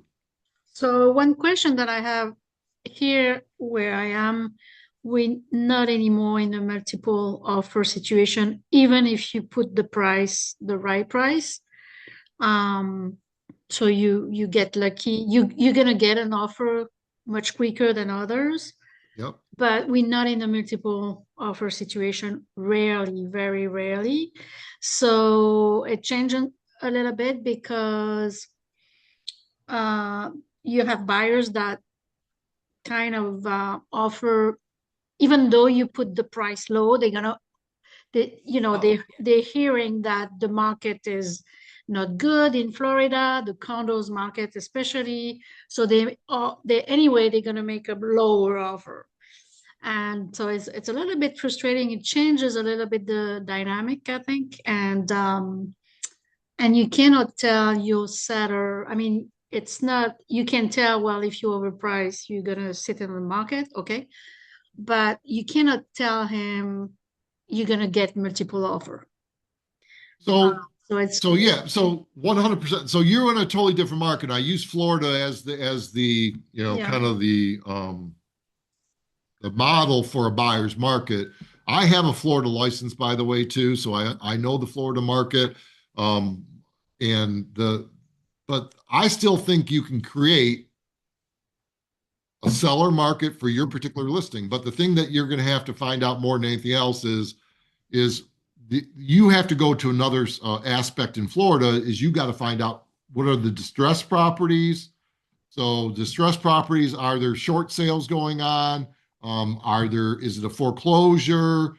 So one question that I have here where I am, we're not anymore in a multiple offer situation, even if you put the right price. So you get lucky. You're gonna get an offer much quicker than others. Yep. But we're not in a multiple offer situation, rarely, very rarely. So it changes a little bit because you have buyers that kind of offer, even though you put the price low, they're hearing that the market is not good in Florida, the condos market especially. So they're gonna make a lower offer. And so it's a little bit frustrating. It changes a little bit the dynamic, I think. And you cannot tell your seller, I mean, it's not, you can tell, well, if you overprice, you're gonna sit in the market, okay? But you cannot tell him you're gonna get multiple offer. So So it's So yeah, so 100%. So you're in a totally different market. I use Florida as the Yeah. kind of the model for a buyer's market. I have a Florida license, by the way, too, so I know the Florida market. Um, and but I still think you can create a seller market for your particular listing. But the thing that you're going to have to find out more than anything else is you have to go to another aspect in Florida is you got to find out what are the distressed properties. So distressed properties, are there short sales going on? Is it a foreclosure?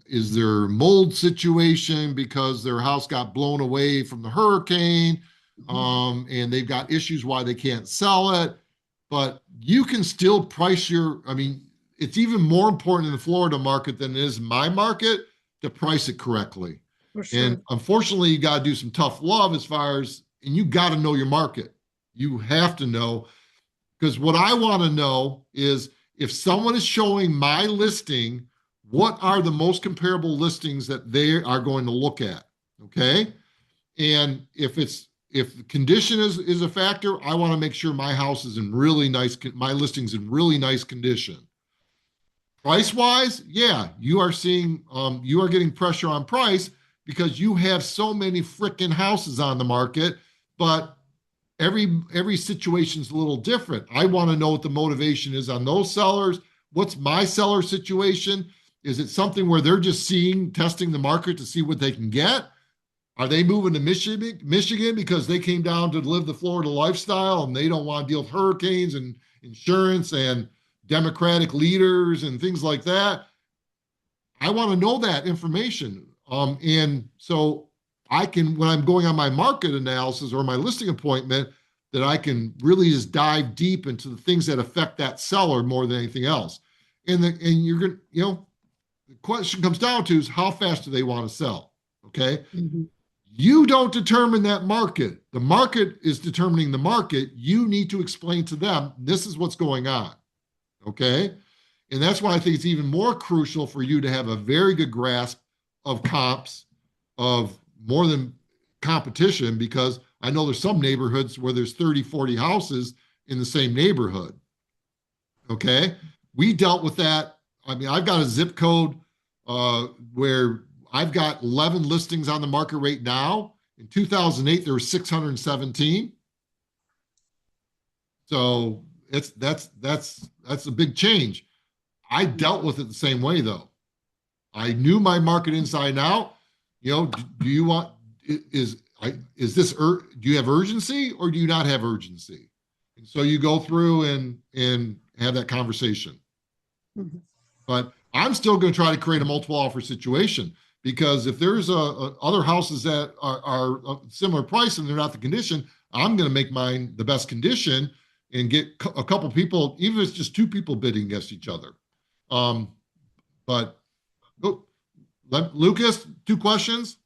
Is there mold situation because their house got blown away from the hurricane? And they've got issues why they can't sell it. But you can still I mean, it's even more important in the Florida market than it is in my market to price it correctly. for sure. And unfortunately, you got to do some tough love and you got to know your market. You have to know, because what I want to know is if someone is showing my listing, what are the most comparable listings that they are going to look at? Okay. And if condition is a factor, I want to make sure my house is in really nice, my listing's in really nice condition. Price wise, yeah, you are getting pressure on price because you have so many freaking houses on the market, but every situation's a little different. I want to know what the motivation is on those sellers. What's my seller situation? Is it something where they're just testing the market to see what they can get? Are they moving to Michigan because they came down to live the Florida lifestyle and they don't want to deal with hurricanes and insurance and Democratic leaders and things like that? I want to know that information. And so I can, when I'm going on my market analysis or my listing appointment, that I can really just dive deep into the things that affect that seller more than anything else. And you're going to, the question comes down to is how fast do they want to sell? Okay. Mhm. You don't determine that market. The market is determining the market. You need to explain to them, this is what's going on. Okay. And that's why I think it's even more crucial for you to have a very good grasp of comps, of more than competition, because I know there's some neighborhoods where there's 30, 40 houses in the same neighborhood. Okay. We dealt with that. I mean, I've got a zip code where I've got 11 listings on the market right now. In 2008, there were 617. So that's a big change. I dealt with it the same way though. I knew my market inside and out. Do you want do you have urgency or do you not have urgency? And so you go through and have that conversation. Mhm. But I'm still going to try to create a multiple offer situation, because if there's other houses that are a similar price and they're not the condition, I'm going to make mine the best condition and get a couple people, even if it's just two people bidding against each other. But oh, Lucas, two questions.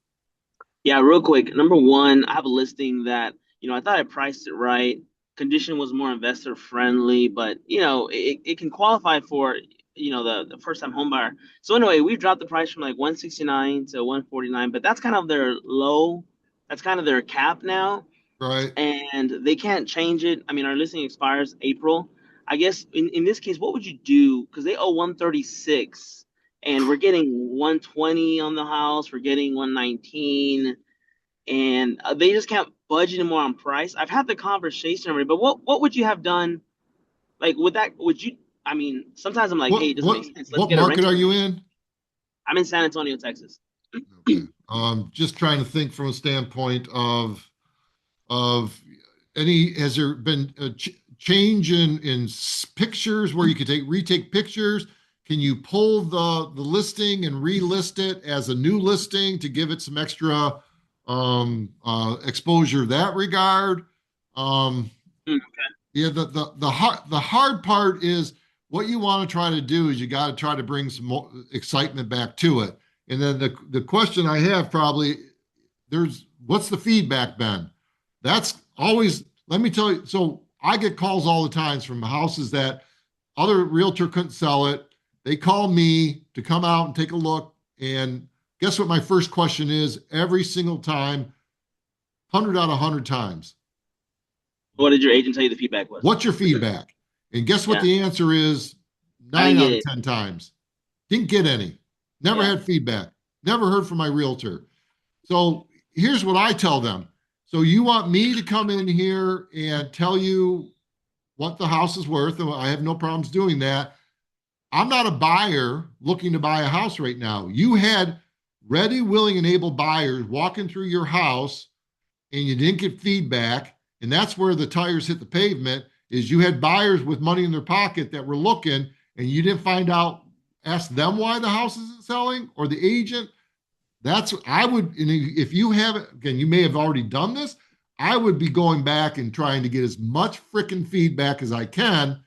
Yeah, real quick. Number one, I have a listing that, I thought I priced it right. Condition was more investor friendly, but it can qualify for, the first time home buyer. So anyway, we dropped the price from like 169 to 149, but that's kind of their low, that's kind of their cap now. Right. And they can't change it. I mean, our listing expires April. I guess in this case, what would you do? Because they owe 136 and we're getting 120 on the house. We're getting 119 and they just can't budge anymore on price. I've had the conversation already, but what would you have done? Like, would you, I mean, sometimes I'm like, hey, it doesn't make sense. Let's What get a market rental. are you in? I'm in San Antonio, Texas. Okay. Just trying to think from a standpoint of has there been a change in pictures where you could retake pictures? Can you pull the listing and relist it as a new listing to give it some extra exposure in that regard? Mm. Yeah, the hard part is what you want to try to do is you got to try to bring some more excitement back to it. And then the question I have probably what's the feedback been? That's always, let me tell you. So I get calls all the times from houses that other realtor couldn't sell it. They call me to come out and take a look, and Guess what my first question is every single time, 100 out of 100 times? What did your agent tell you the feedback was? What's your feedback? And guess what Yeah, the answer is I 9 didn't out get of it. 10 times? Didn't get any. Never Yeah. had feedback. Never heard from my realtor. So here's what I tell them. So you want me to come in here and tell you what the house is worth? And I have no problems doing that. I'm not a buyer looking to buy a house right now. You had ready, willing, and able buyers walking through your house and you didn't get feedback. And that's where the tires hit the pavement is you had buyers with money in their pocket that were looking and you didn't find out, ask them why the house isn't selling or the agent. That's I would, and if you haven't, again, you may have already done this. I would be going back and trying to get as much freaking feedback as I can,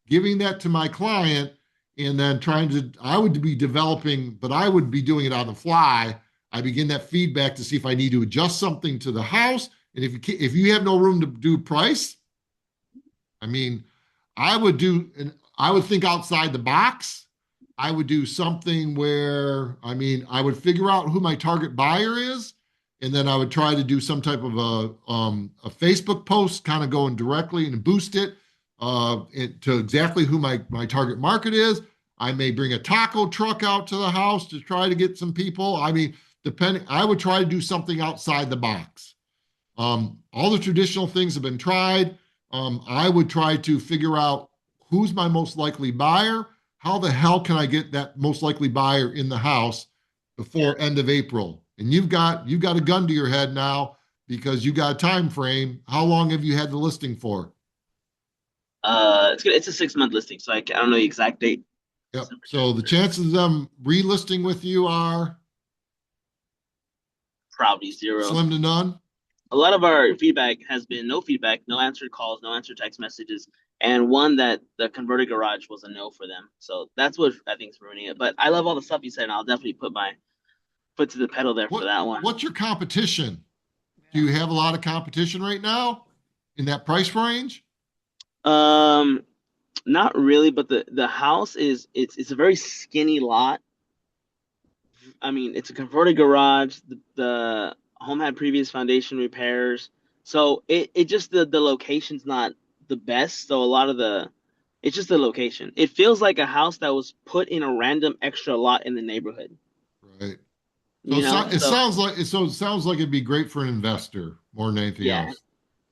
giving that to my client, and then trying to. I would be developing, but I would be doing it on the fly. I begin that feedback to see if I need to adjust something to the house, and if you have no room to do price, I mean, I would do, and I would think outside the box. I would do something where, I mean, I would figure out who my target buyer is, and then I would try to do some type of a Facebook post, kind of going directly and boost it to exactly who my target market is. I may bring a taco truck out to the house to try to get some people. I mean, depending, I would try to do something outside the box. All the traditional things have been tried. I would try to figure out who's my most likely buyer. How the hell can I get that most likely buyer in the house before end of April? And you've got a gun to your head now because you got a time frame. How long have you had the listing for? It's good. It's a 6-month listing, so I don't know the exact date. Yep. So the chances of them relisting with you are Probably zero. slim to none. A lot of our feedback has been no feedback, no answered calls, no answered text messages, and one that the converted garage was a no for them. So that's what I think is ruining it. But I love all the stuff you said, and I'll definitely put my foot to the pedal there for that one. What's your competition? Do you have a lot of competition right now in that price range? Um, Not really, but the house is it's a very skinny lot. I mean, it's a converted garage. The home had previous foundation repairs, so it just the location's not the best. So a lot of it's just the location. It feels like a house that was put in a random extra lot in the neighborhood. Right. So You know, it so sounds like it'd be great for an investor more than anything yeah, else.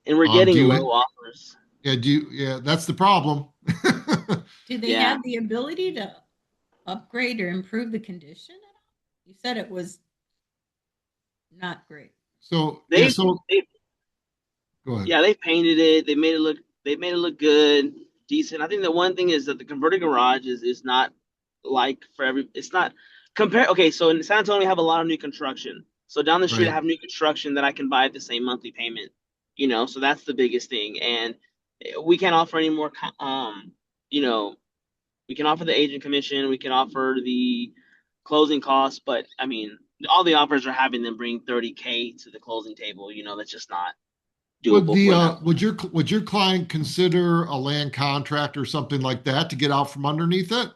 and we're Do getting you low offers. yeah, that's the problem. Do they Yeah, have the ability to upgrade or improve the condition at all? You said it was not great. So yeah, they so they go ahead. yeah, they painted it. They made it look good, decent. I think the one thing is that the converted garage is not like for every. It's not compare. Okay, so in San Antonio, we have a lot of new construction. So down the street, I Right. have new construction that I can buy at the same monthly payment. So that's the biggest thing. And we can't offer any more. You know, we can offer the agent commission. We can offer the closing costs, but I mean, all the offers are having them bring 30K to the closing table. That's just not doable for them. Would your client consider a land contract or something like that to get out from underneath it?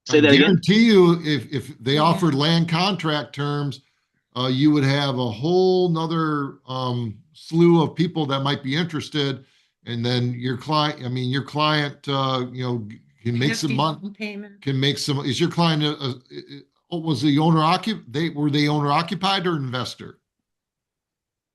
I Say that again. guarantee you, if they Yeah. offered land contract terms, you would have a whole nother slew of people that might be interested, and then your client, can make some Hefty money. down payment. Can make some. Is your client was the owner occupied? Were they owner occupied or investor?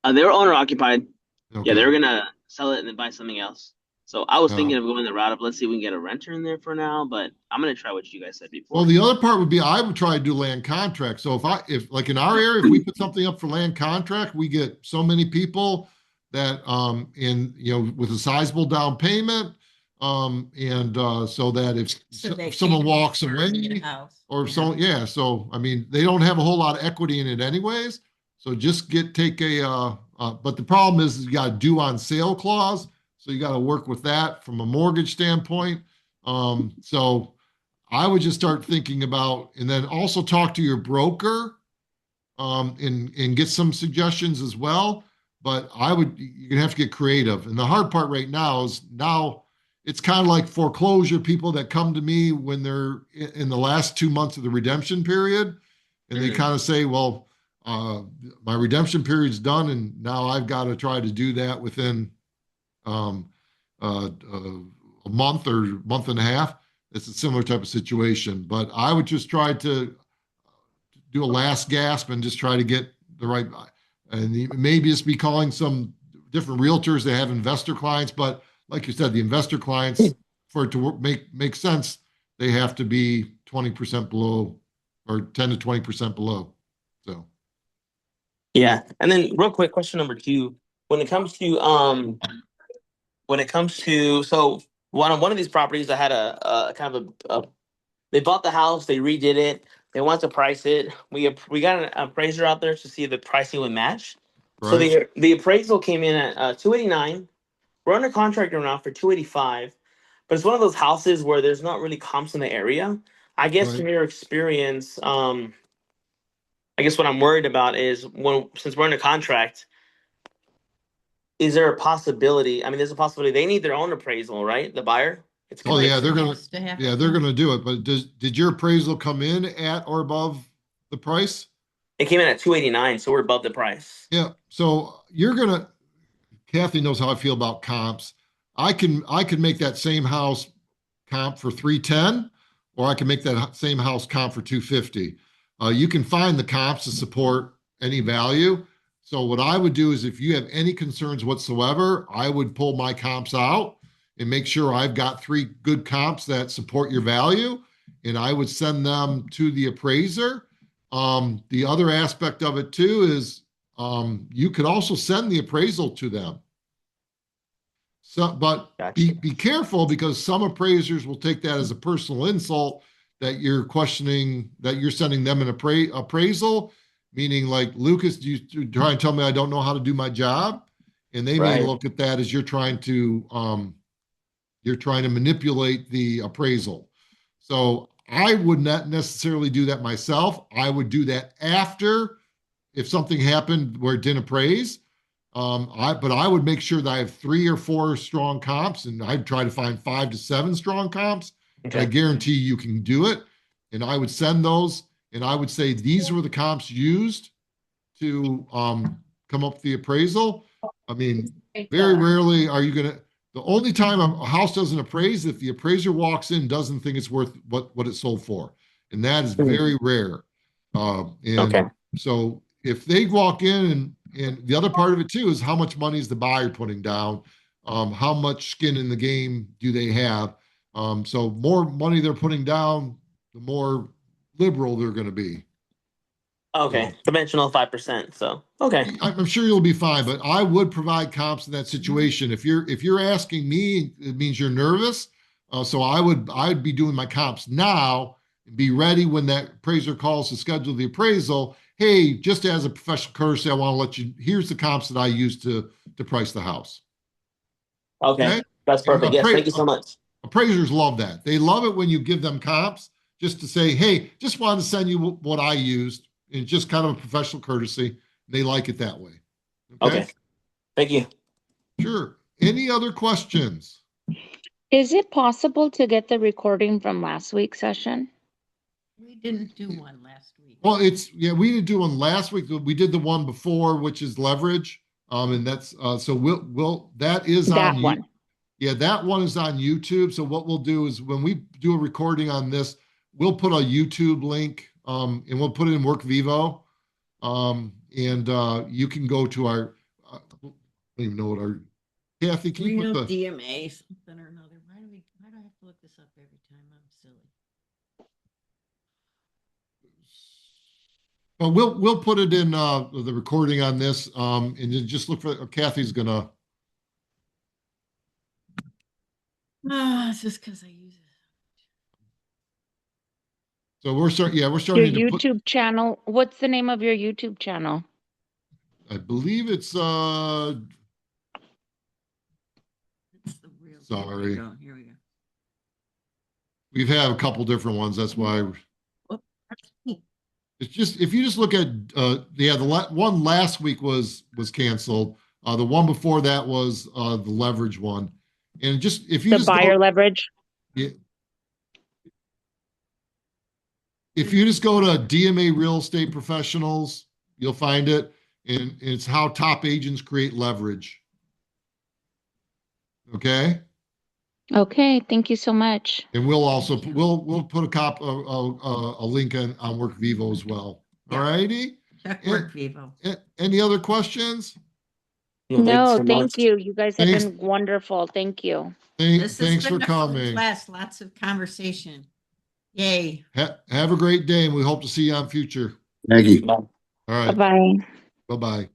They were owner occupied. Yeah, they Okay. were gonna sell it and then buy something else. So I was thinking No. of going the route of let's see if we can get a renter in there for now, but I'm gonna try what you guys said Well, before. the other part would be I would try to do land contract. So if like in our area, if we put something up for land contract, we get so many people that with a sizable down payment, and so that So they if someone can't walks afford to get a away house. or Yeah. so yeah, so I mean they don't have a whole lot of equity in it anyways. So just take a but the problem is you got a due on sale clause, so you got to work with that from a mortgage standpoint. So I would just start thinking about, and then also talk to your broker, and get some suggestions as well. But you're gonna have to get creative. And the hard part right now is now it's kind of like foreclosure people that come to me when they're in the last 2 months of the redemption period, and they Mhm. kind of say, well, my redemption period's done, and now I've got to try to do that within um, a month or month and a half. It's a similar type of situation, but I would just try to do a last gasp and just try to get the right. And maybe just be calling some different realtors that have investor clients, but like you said, the investor clients, for it to make sense, they have to be 20% below, or 10 to 20% below. So Yeah. And then real quick, question number two. When it comes to so one of these properties, I had a kind of a they bought the house, they redid it, they want to price it. We got an appraiser out there to see if the pricing would match. So right, the appraisal came in at 289. We're under contract right now for 285, but it's one of those houses where there's not really comps in the area. I guess right. from your experience, I guess what I'm worried about is since we're under contract, is there a possibility? I mean, there's a possibility they need their own appraisal, right? The buyer. It's Oh coming yeah, at they're gonna, Has to have yeah, it. they're gonna do it. But did your appraisal come in at or above the price? it came in at 289, so we're above the price. Yeah. So you're gonna, Kathy knows how I feel about comps. I can make that same house comp for 310, or I can make that same house comp for 250. You can find the comps to support any value. So what I would do is, if you have any concerns whatsoever, I would pull my comps out and make sure I've got three good comps that support your value, and I would send them to the appraiser. The other aspect of it too is, you could also send the appraisal to them. So, but Gotcha. be careful, because some appraisers will take that as a personal insult, that you're questioning, that you're sending them an appraisal, meaning like, Lucas, you try and tell me I don't know how to do my job, and they may Right. look at that as you're trying to manipulate the appraisal. So I would not necessarily do that myself. I would do that after, if something happened where it didn't appraise. But I would make sure that I have 3 or 4 strong comps, and I'd try to find 5 to 7 strong comps, and I Okay. guarantee you can do it. And I would send those, and I would say these were the comps used to come up with the appraisal. I mean, very rarely are you gonna. The only time a house doesn't appraise, if the appraiser walks in, doesn't think it's worth what it sold for, and that is Mhm. very rare. Okay. And so if they walk in, and the other part of it too is, how much money is the buyer putting down? How much skin in the game do they have? So more money they're putting down, the more liberal they're going to be. Okay. So Conventional 5%. So okay. I'm sure you'll be fine, but I would provide comps in that situation. If you're asking me, it means you're nervous. So I'd be doing my comps now and be ready when that appraiser calls to schedule the appraisal. Hey, just as a professional courtesy, I want to let you. Here's the comps that I used to price the house. Okay. Okay, That's and perfect. Yes. Thank you so much. appraisers love that. They love it when you give them comps, just to say, hey, just wanted to send you what I used, and just kind of a professional courtesy. They like it that way. Okay. Okay. Thank you. Sure. Any other questions? Is it possible to get the recording from last week's session? We didn't do one last week. Well, yeah, we didn't do one last week. We did the one before, which is leverage. And that's so that is on That you. one. Yeah, that one is on YouTube. So what we'll do is, when we do a recording on this, we'll put a YouTube link, and we'll put it in Work and you can go to our, I don't even know what our, Kathy, can you put Real the, DMA, something or another. Why do I have to look this up every time? I'm silly. but we'll put it in the recording on this, and then just look for, Kathy's gonna, It's just because I use it. so we're Your starting to put, YouTube channel. What's the name of your YouTube channel? I believe it's It's the real. Sorry. Here we go. Here we go. we've had a couple different ones. That's why Whoop, that's me. it's just, if you just look at yeah, the one last week was canceled. The one before that was the leverage one. And just, if you The just buyer go, leverage. if you just go to DMA Real Estate Professionals, you'll find it. And it's how top agents create leverage. Okay. Okay, thank you so much. And we'll also, Thank you. we'll put a link on Work Vivo as well. Yeah. All righty. Check Work Vivo. Any other questions? No, thank you. You guys have Thanks. been wonderful. Thank you. This has Thanks for been a fun coming. class, lots of conversation. Yay. Have a great day, and we hope to see you on future. Thank you. All right. Bye-bye. Bye-bye.